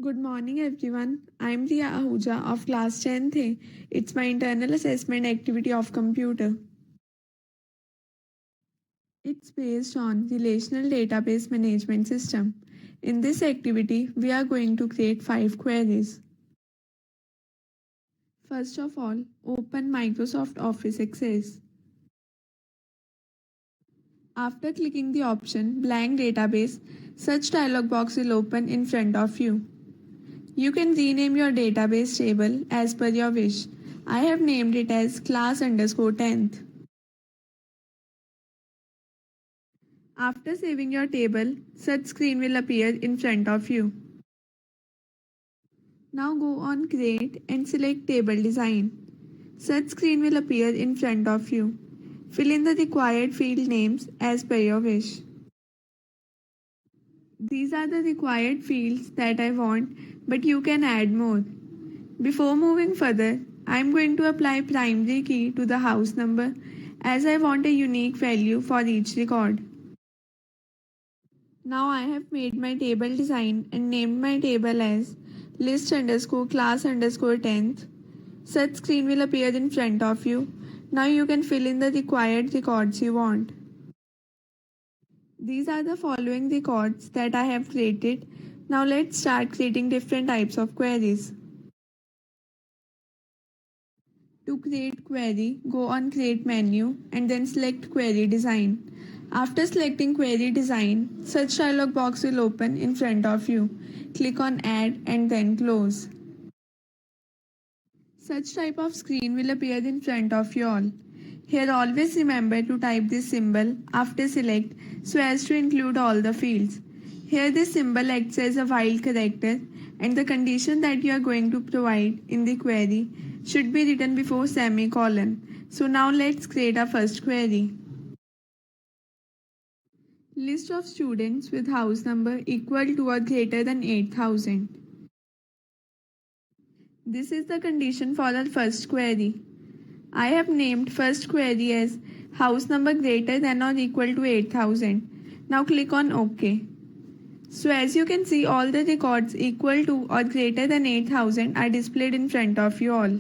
Good morning, everyone. I'm Ria Ahuja of class 10th A. It's my internal assessment activity of computer. It's based on Relational Database Management System. In this activity, we are going to create 5 queries. First of all, open Microsoft Office Access. After clicking the option Blank Database, such dialog box will open in front of you. You can rename your database table as per your wish. I have named it as class_10th. After saving your table, such screen will appear in front of you. Now go on Create and select Table Design. Such screen will appear in front of you. Fill in the required field names as per your wish. These are the required fields that I want, but you can add more. Before moving further, I am going to apply primary key to the house number as I want a unique value for each record. Now I have made my table design and named my table as list_class_10th. Such screen will appear in front of you. Now you can fill in the required records you want. These are the following records that I have created. Now let's start creating different types of queries. To create query, go on Create menu and then select Query Design. After selecting Query Design, such dialog box will open in front of you. Click on Add and then Close. Such type of screen will appear in front of you all. Here always remember to type this symbol after select so as to include all the fields. Here this symbol acts as a while character and the condition that you are going to provide in the query should be written before semicolon. So now let's create our first query. List of students with house number equal to or greater than 8,000. This is the condition for our first query. I have named first query as house number greater than or equal to 8,000. Now click on OK. So as you can see, all the records equal to or greater than 8,000 are displayed in front of you all.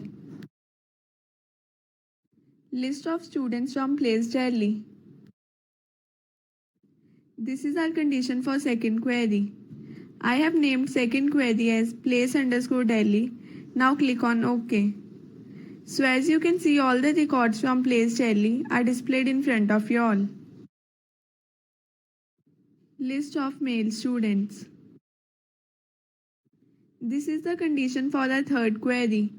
List of students from place Delhi. This is our condition for second query. I have named second query as place_Delhi. Now click on OK. So as you can see, all the records from place Delhi are displayed in front of you all. List of male students. This is the condition for our third query.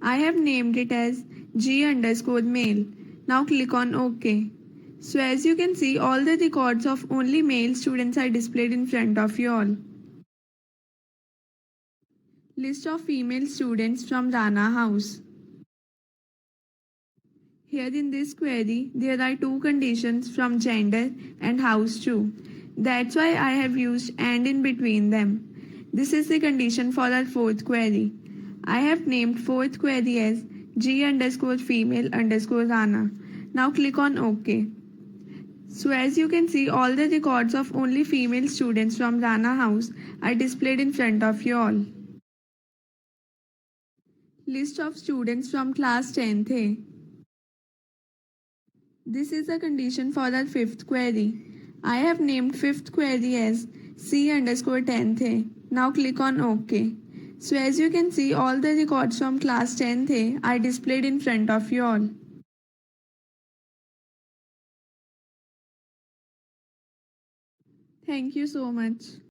I have named it as G_male. Now click on OK. So as you can see, all the records of only male students are displayed in front of you all. List of female students from Rana house. Here in this query, there are two conditions from gender and house too. That's why I have used and in between them. This is the condition for our fourth query. I have named fourth query as G_female_Rana. Now click on OK. So as you can see, all the records of only female students from Rana house are displayed in front of you all. List of students from class 10th A. This is the condition for our fifth query. I have named fifth query as C_10th A. Now click on OK. So as you can see, all the records from class 10th A are displayed in front of you all. Thank you so much.